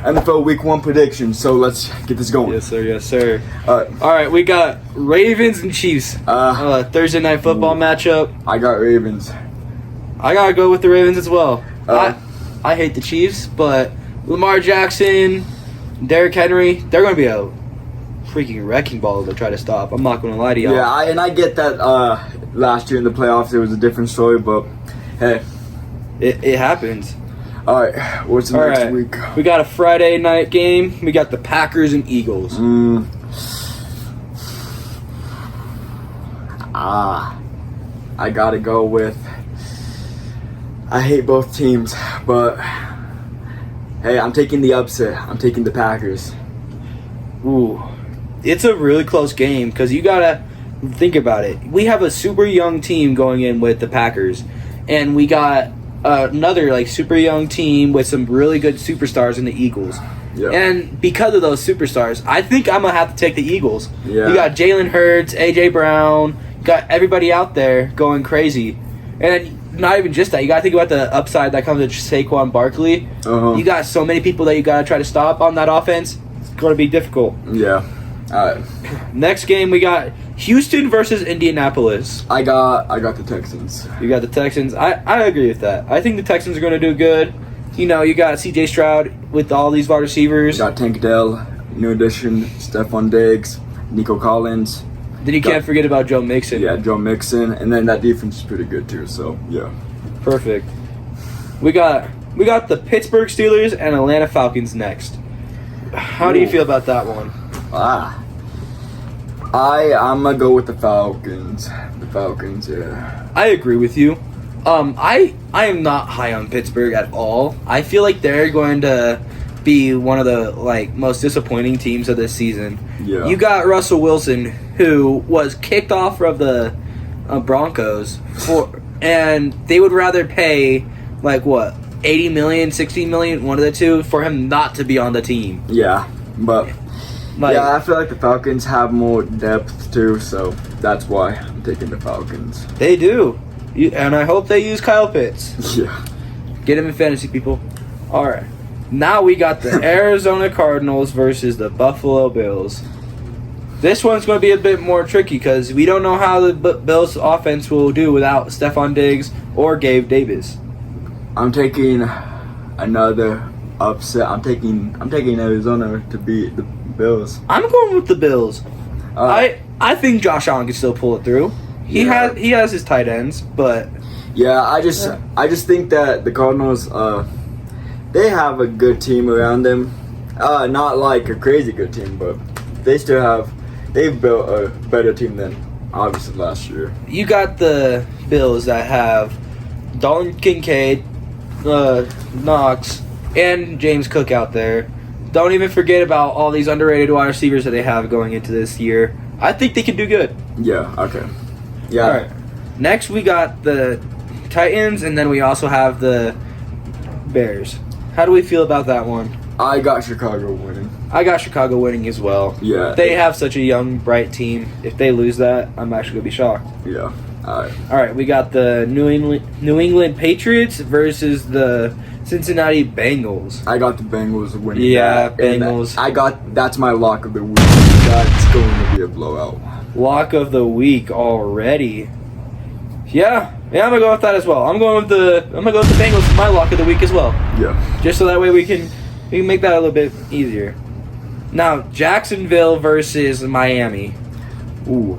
NFL Week 1 prediction. So let's get this going. Yes, sir. Yes, sir. All right. We got Ravens and Chiefs. Thursday night football matchup. I got Ravens. I gotta go with the Ravens as well. I hate the Chiefs, but Lamar Jackson, Derrick Henry, they're gonna be a freaking wrecking ball to try to stop. I'm not gonna lie to y'all. Yeah, I get that. Last year in the playoffs, it was a different story, but hey, it happens. All right, what's the next week? We got a Friday night game. We got the Packers and Eagles. I gotta go with. I hate both teams, but hey, I'm taking the upset. I'm taking the Packers. Ooh, it's a really close game because you gotta think about it. We have a super young team going in with the Packers, and we got another super young team with some really good superstars in the Eagles. Yeah. And because of those superstars, I think I'm gonna have to take the Eagles. Yeah. You got Jalen Hurts, AJ Brown, got everybody out there going crazy, and not even just that. You gotta think about the upside that comes with Saquon Barkley. You got so many people that you gotta try to stop on that offense. It's gonna be difficult. Yeah. All right. Next game we got Houston versus Indianapolis. I got the Texans. You got the Texans. I agree with that. I think the Texans are gonna do good. You know, you got C.J. Stroud with all these wide receivers. You got Tank Dell, new addition, Stephon Diggs, Nico Collins. Then you can't forget about Joe Mixon. Yeah, Joe Mixon, and then that defense is pretty good too. So yeah, perfect. We got the Pittsburgh Steelers and Atlanta Falcons next. How do you feel about that one? I'm gonna go with the Falcons. The Falcons, yeah. I agree with you. I am not high on Pittsburgh at all. I feel like they're going to be one of the most disappointing teams of this season. Yeah. You got Russell Wilson, who was kicked off of the Broncos and they would rather pay 80 million, 60 million, one of the two, for him not to be on the team. Yeah, but I feel like the Falcons have more depth too, so that's why I'm taking the Falcons. They do. And I hope they use Kyle Pitts. Yeah. Get him in fantasy, people. All right. Now we got the Arizona Cardinals versus the Buffalo Bills. This one's going to be a bit more tricky because we don't know how the Bills' offense will do without Stephon Diggs or Gabe Davis. I'm taking another upset. I'm taking Arizona to beat the Bills. I'm going with the Bills. I think Josh Allen can still pull it through. He has his tight ends, but yeah, I just think that the Cardinals they have a good team around them. Not like a crazy good team, but they've built a better team than obviously last year. You got the Bills that have Dalton Kincaid, Knox, and James Cook out there. Don't even forget about all these underrated wide receivers that they have going into this year. I think they can do good. Yeah, okay. Yeah. All right. Next, we got the Titans, and then we also have the Bears. How do we feel about that one? I got Chicago winning. I got Chicago winning as well. Yeah. They have such a young, bright team. If they lose that, I'm actually going to be shocked. Yeah. All right, we got the New England Patriots versus the Cincinnati Bengals. I got the Bengals winning. Yeah, Bengals. That's my lock of the week. That's going to be a blowout. Lock of the week already. Yeah, I'm gonna go with that as well. I'm gonna go with the Bengals for my lock of the week as well. Yeah. Just so that way we can make that a little bit easier. Now, Jacksonville versus Miami. Ooh.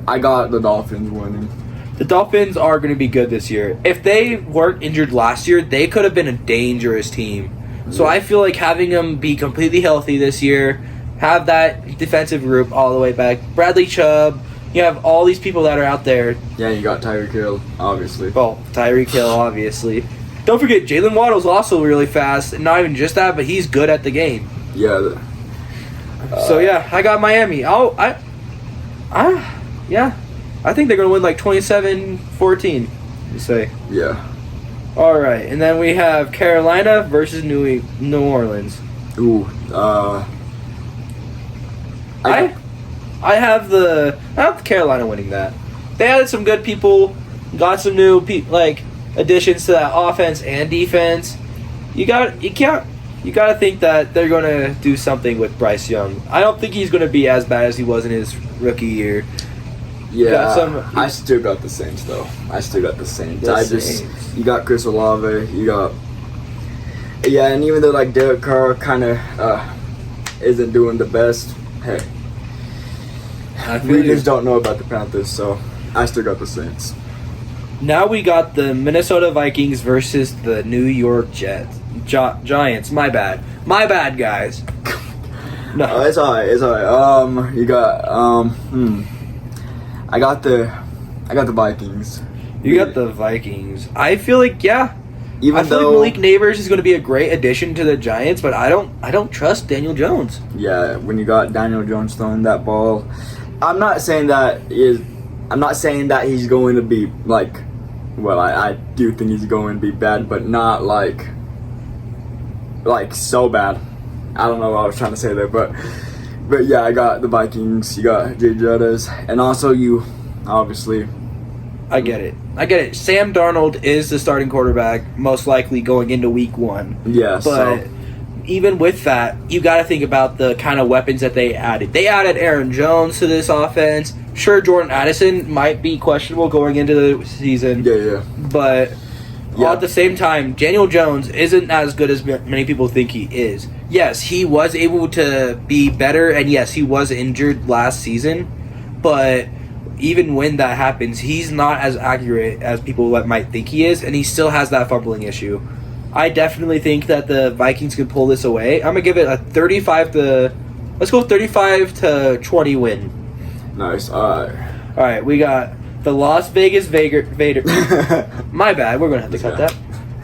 I got the Dolphins winning. The Dolphins are going to be good this year. If they weren't injured last year, they could have been a dangerous team. So I feel like having them be completely healthy this year, have that defensive group all the way back. Bradley Chubb, you have all these people that are out there. Yeah, you got Tyreek Hill, obviously. Well, Tyreek Hill, obviously. Don't forget, Jalen Waddle's also really fast. And not even just that, but he's good at the game. Yeah. So, yeah, I got Miami. I think they're going to win 27-14, you say. Yeah. All right, and then we have Carolina versus New Orleans. Ooh, I have the Carolina winning that. They added some good people, got some new additions to that offense and defense. You can't you got to think that they're going to do something with Bryce Young. I don't think he's going to be as bad as he was in his rookie year. Yeah, I still got the Saints though. I still got the Saints. You got Chris Olave, you got and even though like Derek Carr kind of isn't doing the best, hey, we just don't know about the Panthers, so I still got the Saints. Now we got the Minnesota Vikings versus the New York Jets. Giants. My bad, guys. No, it's alright. You got I got the Vikings. You got the Vikings. I feel like I feel like though Malik Neighbors is going to be a great addition to the Giants, but I don't trust Daniel Jones. Yeah, when you got Daniel Jones throwing that ball, I'm not saying that he's going to be like, well, I do think he's going to be bad, but not like so bad. I don't know what I was trying to say there, but yeah, I got the Vikings. You got Jay Jettas, and also you, obviously. I get it. Sam Darnold is the starting quarterback, most likely going into week 1. Yeah, but even with that, you got to think about the kind of weapons that they added. They added Aaron Jones to this offense. Sure, Jordan Addison might be questionable going into the season. Yeah. But at the same time, Daniel Jones isn't as good as many people think he is. Yes, he was able to be better, and yes, he was injured last season, but even when that happens, he's not as accurate as people might think he is, and he still has that fumbling issue. I definitely think that the Vikings could pull this away. I'm going to give it a 35-20 win. Nice. All right, we got the Las Vegas Vader. My bad. We're going to have to cut that.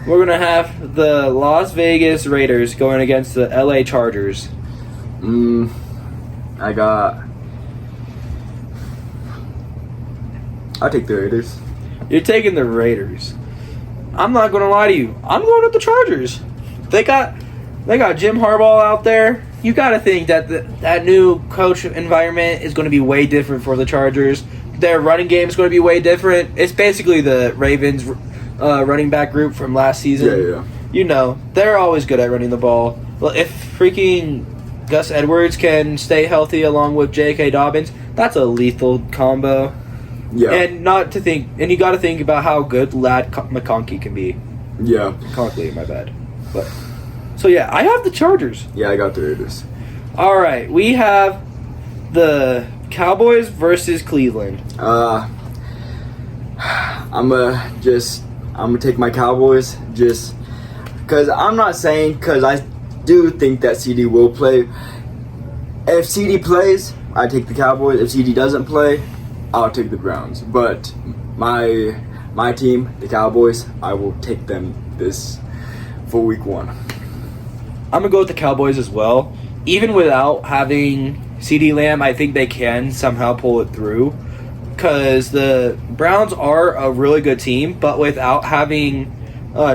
We're going to have the Las Vegas Raiders going against the LA Chargers. I'll take the Raiders. You're taking the Raiders. I'm not going to lie to you. I'm going with the Chargers. They got Jim Harbaugh out there. You got to think that that new coach environment is going to be way different for the Chargers. Their running game is going to be way different. It's basically the Ravens running back group from last season. Yeah. You know, they're always good at running the ball. Well, if freaking Gus Edwards can stay healthy along with J.K. Dobbins, that's a lethal combo. Yeah. And you got to think about how good Lad McConkey can be. Yeah. Conkley, my bad. But so yeah, I have the Chargers. Yeah, I got the Raiders. All right, we have the Cowboys versus Cleveland. I'm gonna take my Cowboys just because I do think that CD will play. If CD plays, I take the Cowboys. If CD doesn't play, I'll take the Browns. But my team, the Cowboys, I will take them this for week 1. I'm gonna go with the Cowboys as well. Even without having CeeDee Lamb, I think they can somehow pull it through. Because the Browns are a really good team, but without having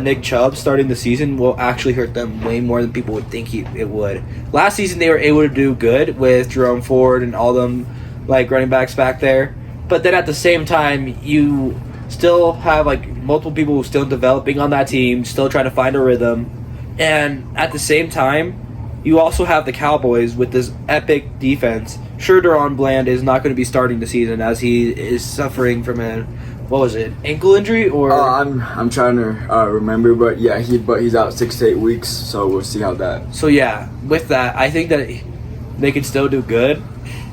Nick Chubb starting the season will actually hurt them way more than people would think it would. Last season they were able to do good with Jerome Ford and all them like running backs back there. But then at the same time, you still have like multiple people who are still developing on that team, still trying to find a rhythm. And at the same time, you also have the Cowboys with this epic defense. Sure, Deron Bland is not going to be starting the season as he is suffering from ankle injury or? I'm trying to remember, but yeah, he's out 6 to 8 weeks, so we'll see how that. So yeah, with that, I think that they can still do good.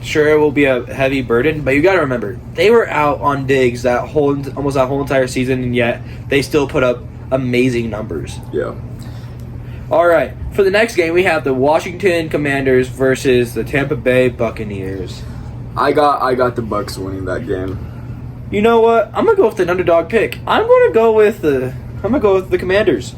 Sure, it will be a heavy burden, but you got to remember they were out on Diggs almost that whole entire season, and yet they still put up amazing numbers. Yeah. All right, for the next game, we have the Washington Commanders versus the Tampa Bay Buccaneers. I got the Bucs winning that game. You know what? I'm gonna go with an underdog pick. I'm gonna go with the Commanders.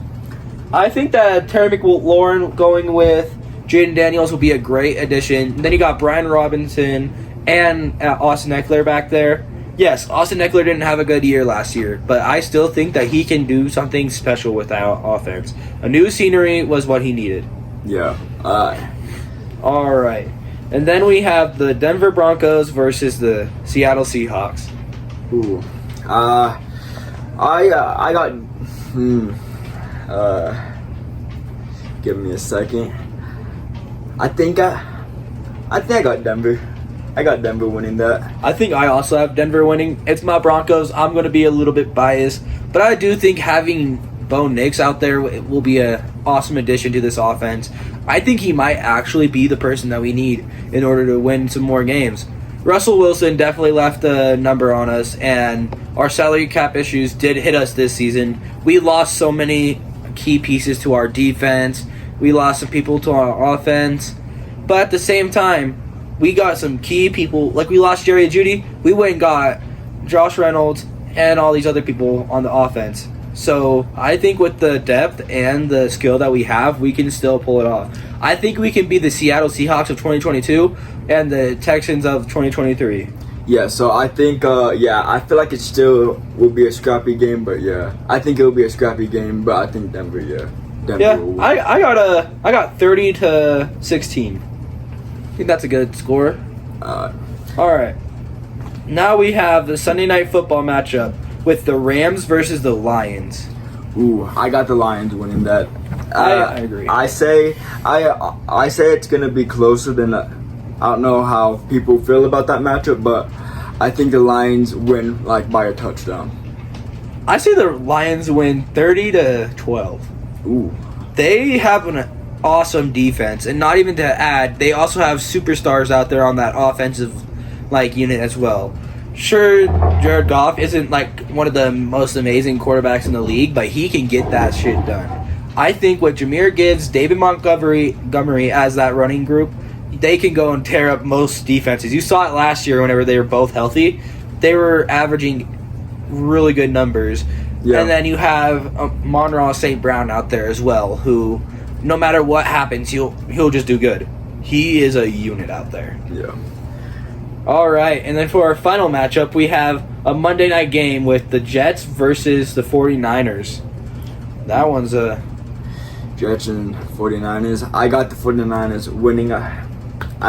I think that Terry McLaurin going with Jaden Daniels will be a great addition. Then you got Brian Robinson and Austin Eckler back there. Yes, Austin Eckler didn't have a good year last year, but I still think that he can do something special with that offense. A new scenery was what he needed. Yeah. All right. And then we have the Denver Broncos versus the Seattle Seahawks. Ooh. I got. Give Give me a second. I think I got Denver. I got Denver winning that. I think I also have Denver winning. It's my Broncos. I'm going to be a little bit biased, but I do think having Bo Nix out there will be an awesome addition to this offense. I think he might actually be the person that we need in order to win some more games. Russell Wilson definitely left a number on us, and our salary cap issues did hit us this season. We lost so many key pieces to our defense. We lost some people to our offense. But at the same time, we got some key people. Like, we lost Jerry Jeudy. We went and got Josh Reynolds and all these other people on the offense. So I think with the depth and the skill that we have, we can still pull it off. I think we can be the Seattle Seahawks of 2022 and the Texans of 2023. Yeah, so I think, I feel like it still will be a scrappy game, but yeah, I think it will be a scrappy game, but I think Denver, Denver will win. I got 30-16. I think that's a good score. All right. Now we have the Sunday Night Football matchup with the Rams versus the Lions. Ooh, I got the Lions winning that. I agree. I say it's gonna be closer than. I don't know how people feel about that matchup, but I think the Lions win like by a touchdown. I say the Lions win 30-12. Ooh. They have an awesome defense, and not even to add, they also have superstars out there on that offensive unit as well. Sure, Jared Goff isn't one of the most amazing quarterbacks in the league, but he can get that shit done. I think with Jahmyr Gibbs, David Montgomery as that running group, they can go and tear up most defenses. You saw it last year whenever they were both healthy. They were averaging really good numbers. Yeah. And then you have Monroe St. Brown out there as well, who, no matter what happens, he'll just do good. He is a unit out there. Yeah. All right, and then for our final matchup, we have a Monday night game with the Jets versus the 49ers. That one's a... Jets and 49ers. I got the 49ers winning. I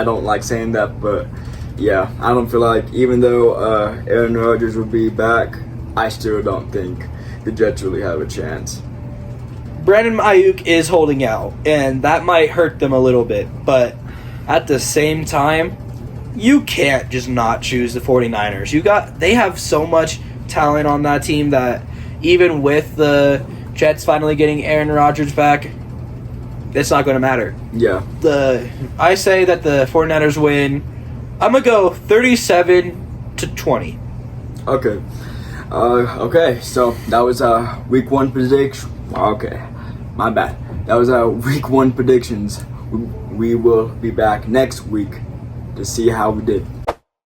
don't like saying that, but yeah, I don't feel like, even though Aaron Rodgers will be back, I still don't think the Jets really have a chance. Brandon Ayuk is holding out, and that might hurt them a little bit, but at the same time, you can't just not choose the 49ers. They have so much talent on that team that even with the Jets finally getting Aaron Rodgers back, it's not going to matter. Yeah. I say that the 49ers win. I'm going to go 37-20. Okay. Okay, so that was week one prediction. Okay, my bad. That was our week one predictions. We will be back next week to see how we did.